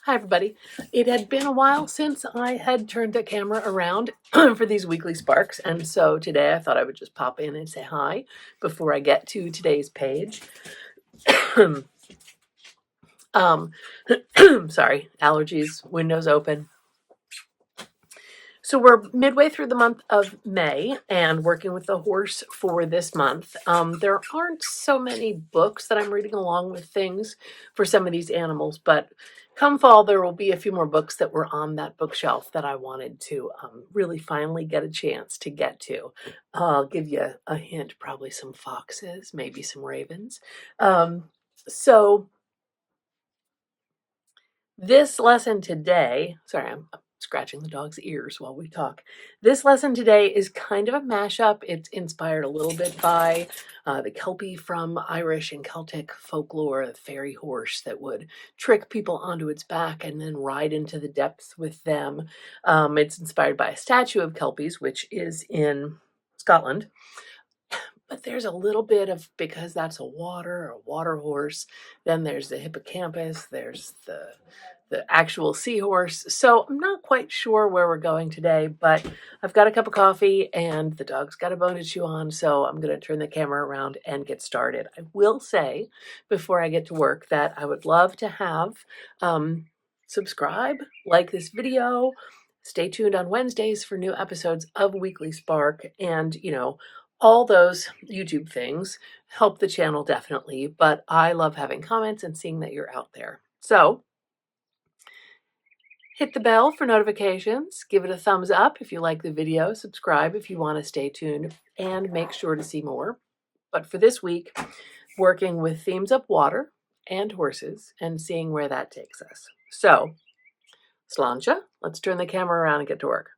Hi, everybody. It had been a while since I had turned the camera around for these weekly sparks, and so today I thought I would just pop in and say hi before I get to today's page. Sorry, allergies, windows open. So we're midway through the month of May and working with the horse for this month. There aren't so many books that I'm reading along with things for some of these animals, but come fall, there will be a few more books that were on that bookshelf that I wanted to really finally get a chance to get to. I'll give you a hint, probably some foxes, maybe some ravens. So this lesson today, sorry, I'm scratching the dog's ears while we talk. This lesson today is kind of a mashup. It's inspired a little bit by the kelpie from Irish and Celtic folklore, the fairy horse that would trick people onto its back and then ride into the depths with them. It's inspired by a statue of kelpies, which is in Scotland. But there's a little bit of, because that's a water horse, then there's the hippocampus, there's the actual seahorse. So I'm not quite sure where we're going today, but I've got a cup of coffee and the dog's got a bone to chew on, so I'm going to turn the camera around and get started. I will say before I get to work that I would love to have subscribe, like this video, stay tuned on Wednesdays for new episodes of Weekly Spark, and all those YouTube things help the channel definitely, but I love having comments and seeing that you're out there. So hit the bell for notifications, give it a thumbs up if you like the video, subscribe if you want to stay tuned, and make sure to see more. But for this week, working with themes of water and horses and seeing where that takes us. So, Sláinte, let's turn the camera around and get to work.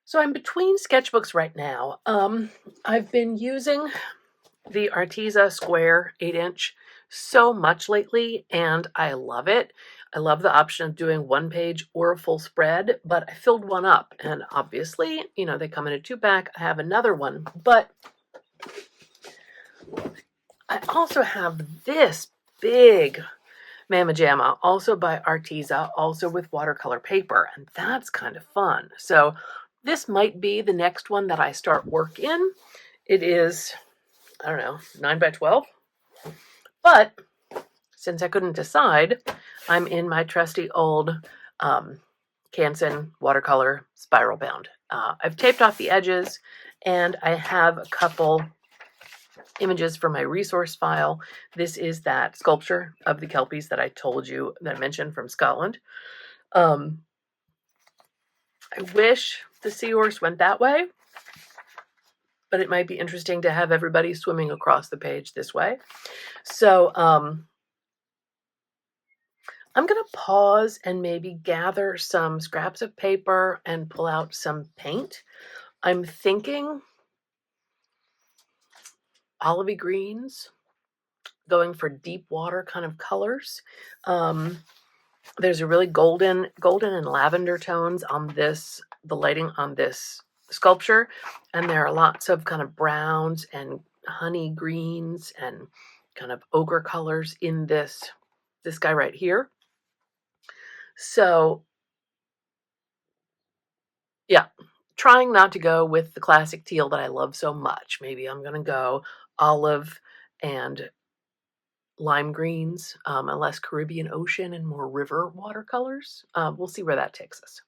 So I'm between sketchbooks right now. I've been using the Arteza Square 8-inch so much lately, and I love it. I love the option of doing one page or a full spread, but I filled one up, and obviously, they come in a 2-pack. I have another one, but I also have this big Mama Jamma, also by Arteza, also with watercolor paper, and that's kind of fun. So this might be the next one that I start work in. It is, I don't know, 9 by 12. But since I couldn't decide, I'm in my trusty old Canson watercolor spiral bound. I've taped off the edges, and I have a couple images from my resource file. This is that sculpture of the kelpies that I told you, that I mentioned, from Scotland. I wish the seahorse went that way, but it might be interesting to have everybody swimming across the page this way. So I'm going to pause and maybe gather some scraps of paper and pull out some paint. I'm thinking olivey greens, going for deep water kind of colors. There's a really golden and lavender tones on this, the lighting on this sculpture, and there are lots of kind of browns and honey greens and kind of ochre colors in this guy right here. So yeah, trying not to go with the classic teal that I love so much. Maybe I'm going to go olive and lime greens, and less Caribbean Ocean and more river watercolors. We'll see where that takes us.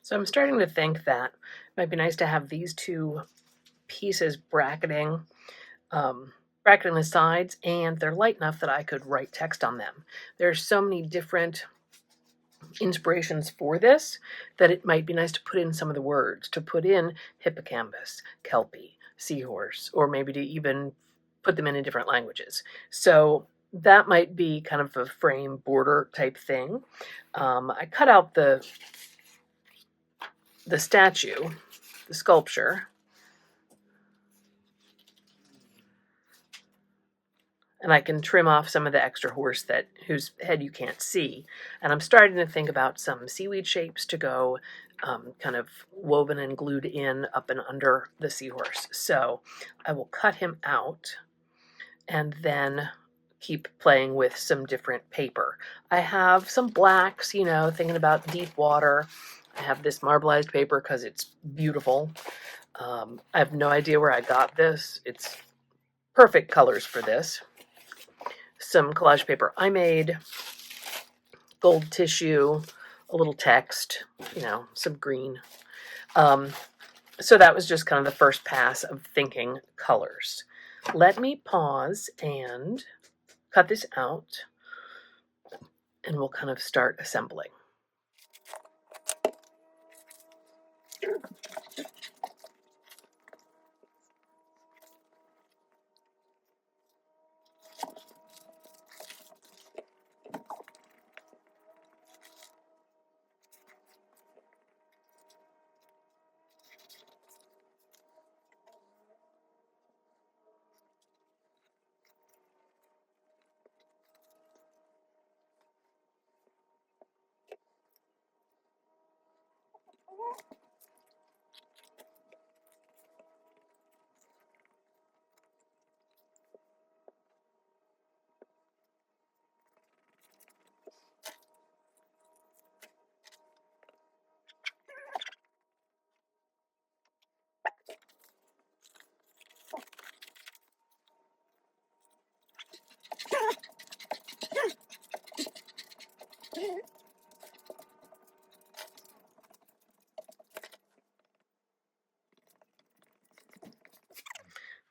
So I'm starting to think that it might be nice to have these two pieces bracketing the sides, and they're light enough that I could write text on them. There's so many different inspirations for this, that it might be nice to put in some of the words, to put in hippocampus, kelpie, seahorse, or maybe to even put them in different languages. So that might be kind of a frame border type thing. I cut out the statue, the sculpture, and I can trim off some of the extra horse whose head you can't see. And I'm starting to think about some seaweed shapes to go kind of woven and glued in up and under the seahorse. So I will cut him out and then keep playing with some different paper. I have some blacks, thinking about deep water. I have this marbleized paper because it's beautiful. I have no idea where I got this. It's perfect colors for this. Some collage paper I made, gold tissue, a little text, some green. So that was just kind of the first pass of thinking colors. Let me pause and cut this out, and we'll kind of start assembling.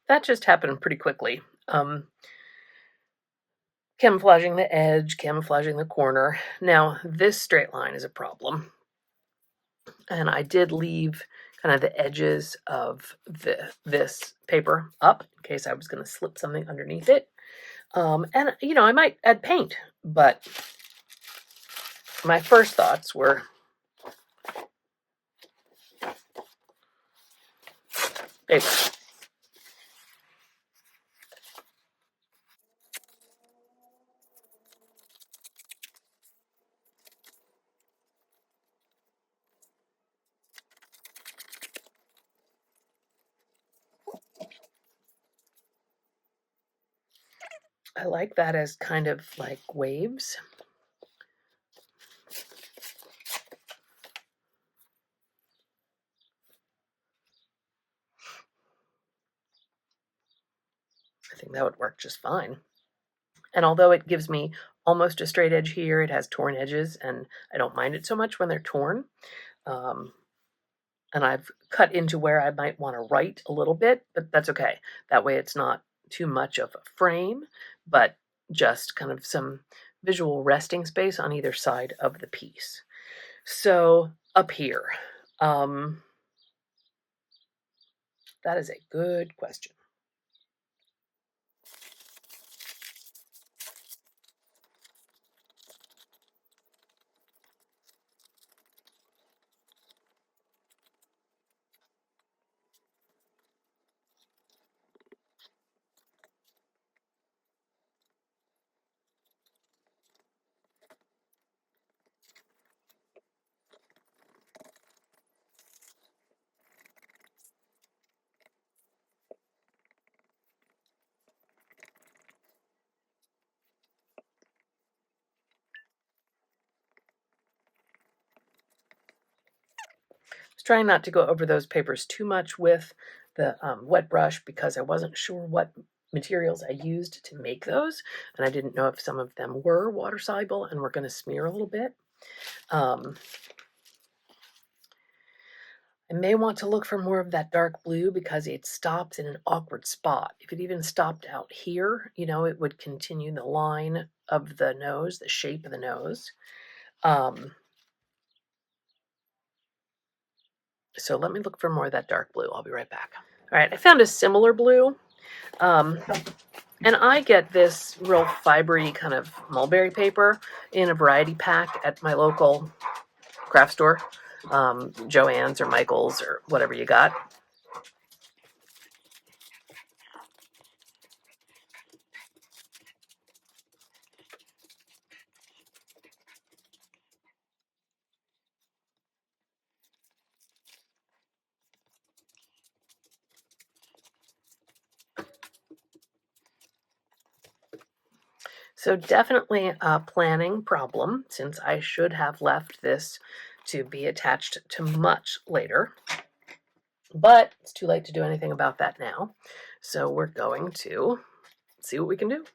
That just happened pretty quickly. Camouflaging the edge, camouflaging the corner. Now, this straight line is a problem. And I did leave kind of the edges of this paper up in case I was going to slip something underneath it. And, I might add paint, but my first thoughts were paper. I like that as kind of like waves. I think that would work just fine. And although it gives me almost a straight edge here, it has torn edges, and I don't mind it so much when they're torn. And I've cut into where I might want to write a little bit, but that's okay. That way it's not too much of a frame, but just kind of some visual resting space on either side of the piece. So up here, that is a good question. Trying not to go over those papers too much with the wet brush because I wasn't sure what materials I used to make those, and I didn't know if some of them were water soluble and were going to smear a little bit. I may want to look for more of that dark blue because it stops in an awkward spot. If it even stopped out here, it would continue the line of the nose, the shape of the nose. So let me look for more of that dark blue. I'll be right back. All right, I found a similar blue. And I get this real fibery kind of mulberry paper in a variety pack at my local craft store, Joann's or Michael's or whatever you got. So definitely a planning problem, since I should have left this to be attached to much later. But it's too late to do anything about that now. So we're going to see what we can do.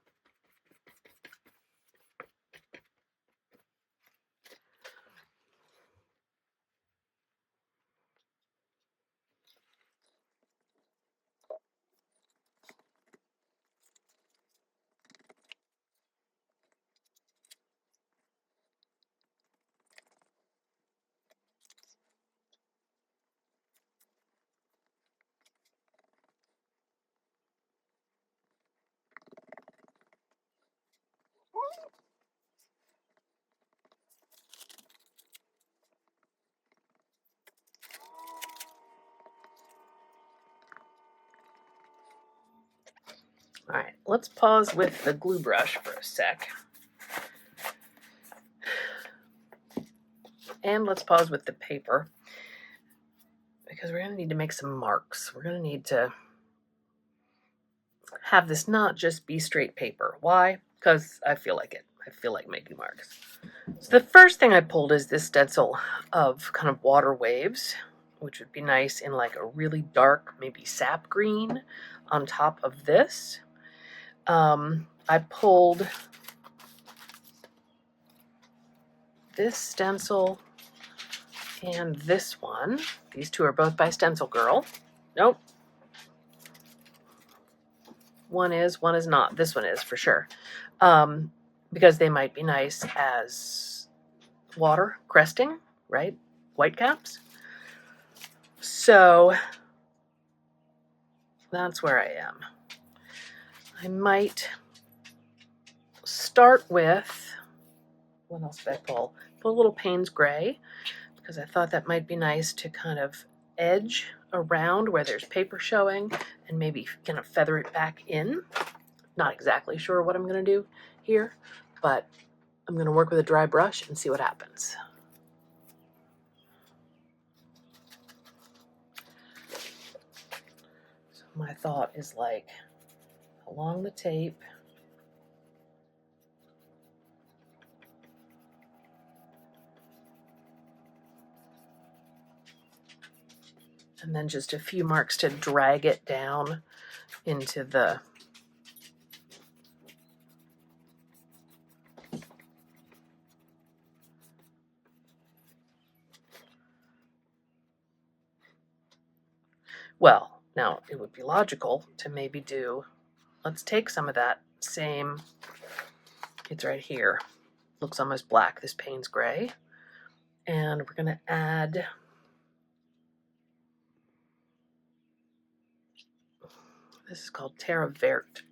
All right, let's pause with the glue brush for a sec. And let's pause with the paper, because we're going to need to make some marks. We're going to need to have this not just be straight paper. Why? Because I feel like it. I feel like making marks. So the first thing I pulled is this stencil of kind of water waves, which would be nice in like a really dark, maybe sap green on top of this. I pulled this stencil and this one. These two are both by Stencil Girl. Nope. One is not. This one is for sure. Because they might be nice as water cresting, right? White caps. So that's where I am. I might start with, what else did I pull? Pull a little Payne's Gray, because I thought that might be nice to kind of edge around where there's paper showing and maybe kind of feather it back in. Not exactly sure what I'm going to do here, but I'm going to work with a dry brush and see what happens. So my thought is like along the tape, and then just a few marks to drag it down into the well, now it would be logical to maybe do, let's take some of that same, it's right here, looks almost black, this Payne's Gray, and we're going to add this is called Terre Verte.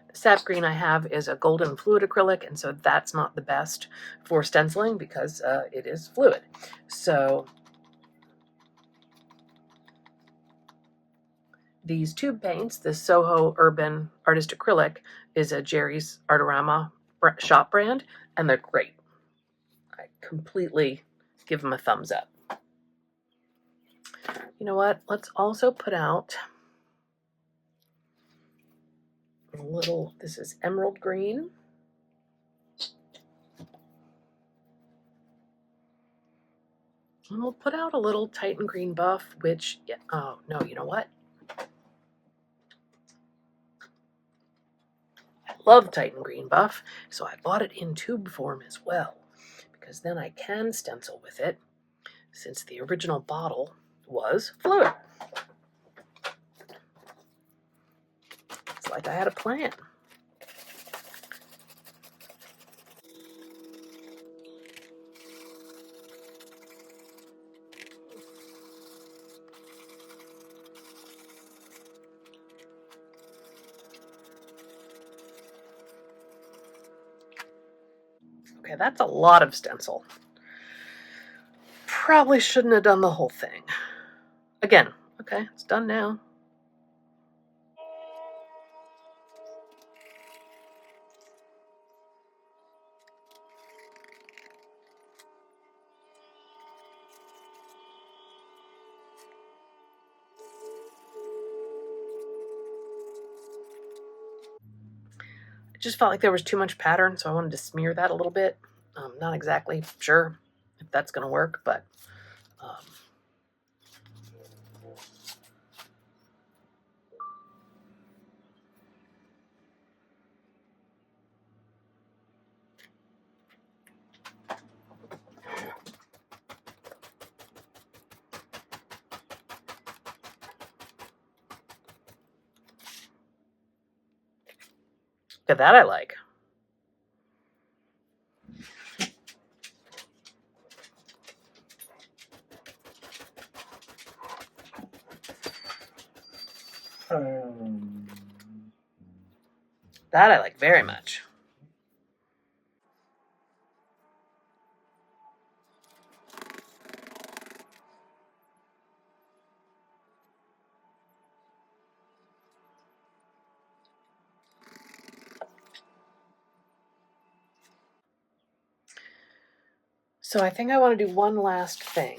The sap green I have is a golden fluid acrylic, and so that's not the best for stenciling because it is fluid. So these tube paints, this Soho Urban Artist Acrylic, is a Jerry's Artorama shop brand, and they're great. I completely give them a thumbs up. You know what? Let's also put out a little, this is emerald green. And we'll put out a little Titan green buff, which, oh no, you know what? I love Titan green buff, so I bought it in tube form as well, because then I can stencil with it, since the original bottle was fluid. It's like I had a plan. Okay, that's a lot of stencil. Probably shouldn't have done the whole thing. Again, okay, it's done now. It just felt like there was too much pattern, so I wanted to smear that a little bit. Not exactly sure if that's going to work, but okay, that I like. That I like very much. So I think I want to do one last thing.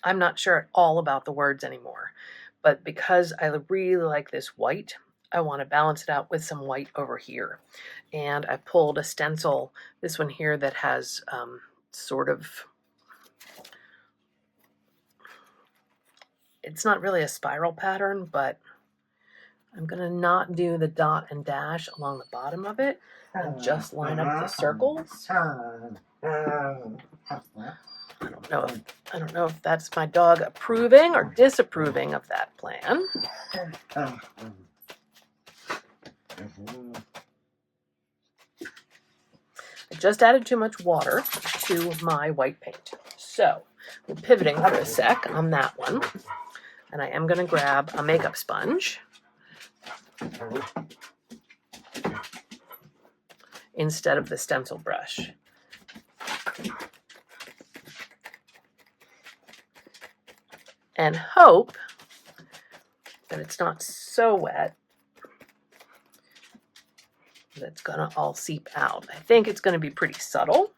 I'm not sure at all about the words anymore, but because I really like this white, I want to balance it out with some white over here. And I pulled a stencil, this one here, that has sort of, it's not really a spiral pattern, but I'm going to not do the dot and dash along the bottom of it and just line up the circles. I don't know if that's my dog approving or disapproving of that plan. I just added too much water to my white paint. So we're pivoting for a sec on that one. And I am going to grab a makeup sponge instead of the stencil brush. And hope that it's not so wet that it's going to all seep out. I think it's going to be pretty subtle.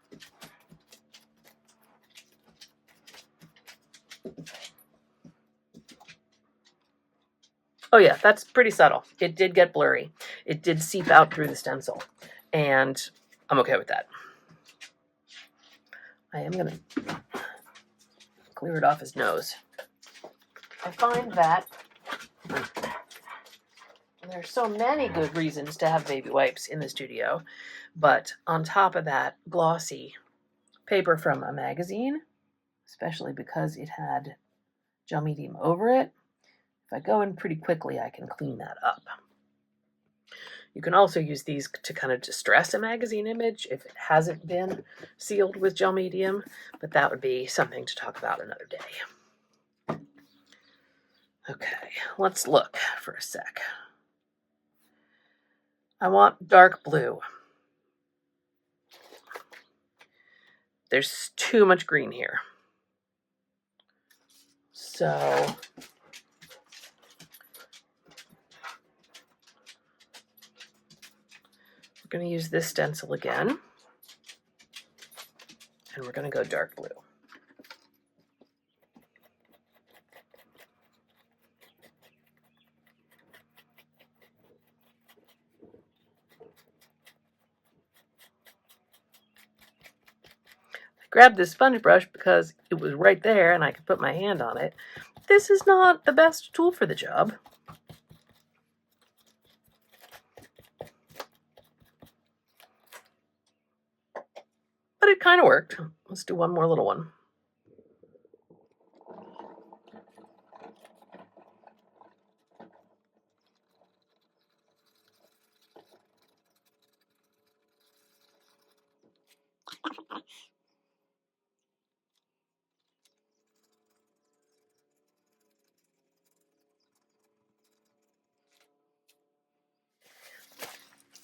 Oh yeah, that's pretty subtle. It did get blurry. It did seep out through the stencil. And I'm okay with that. I am going to clear it off his nose. I find that there's so many good reasons to have baby wipes in the studio, but on top of that, glossy paper from a magazine, especially because it had gel medium over it. If I go in pretty quickly, I can clean that up. You can also use these to kind of distress a magazine image if it hasn't been sealed with gel medium, but that would be something to talk about another day. Okay, let's look for a sec. I want dark blue. There's too much green here. So we're going to use this stencil again. And we're going to go dark blue. Grabbed this sponge brush because it was right there and I could put my hand on it. This is not the best tool for the job. But it kind of worked. Let's do one more little one.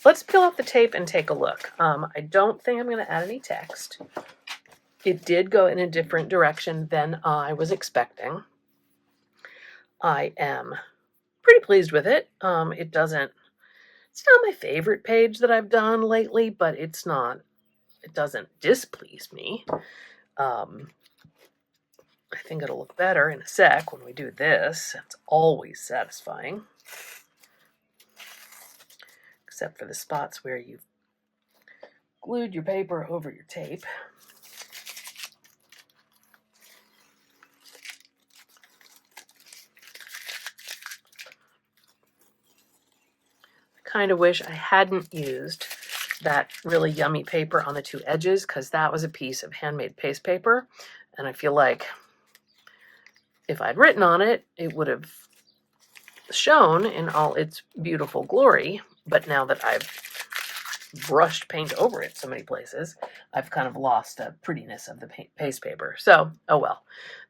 let's peel off the tape and take a look. I don't think I'm going to add any text. It did go in a different direction than I was expecting. I am pretty pleased with it. It's not my favorite page that I've done lately, but it doesn't displease me. I think it'll look better in a sec when we do this. It's always satisfying. Except for the spots where you've glued your paper over your tape. I kind of wish I hadn't used that really yummy paper on the two edges, because that was a piece of handmade paste paper, and I feel like if I'd written on it, it would have shown in all its beautiful glory. But now that I've brushed paint over it so many places, I've kind of lost the prettiness of the paste paper. So, oh well,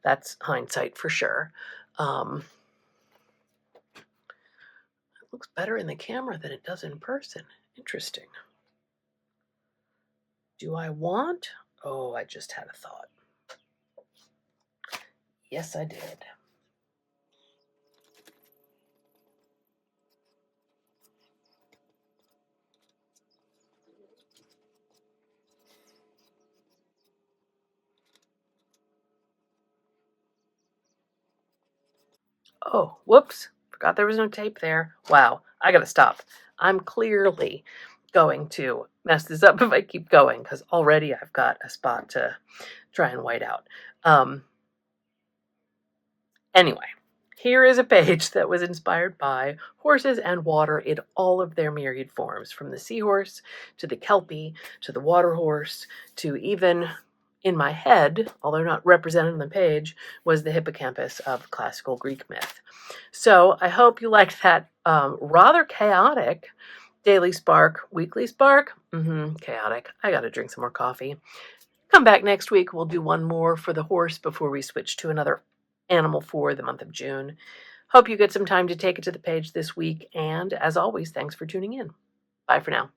that's hindsight for sure. It looks better in the camera than it does in person. Interesting. Do I want? Oh, I just had a thought. Yes, I did. Oh, whoops. Forgot there was no tape there. Wow, I gotta stop. I'm clearly going to mess this up if I keep going, because already I've got a spot to try and white out. Anyway, here is a page that was inspired by horses and water in all of their myriad forms, from the seahorse to the kelpie to the water horse to even, in my head, although not represented on the page, was the hippocampus of classical Greek myth. So I hope you liked that rather chaotic daily spark, weekly spark. Chaotic. I got to drink some more coffee. Come back next week. We'll do one more for the horse before we switch to another animal for the month of June. Hope you get some time to take it to the page this week. And as always, thanks for tuning in. Bye for now.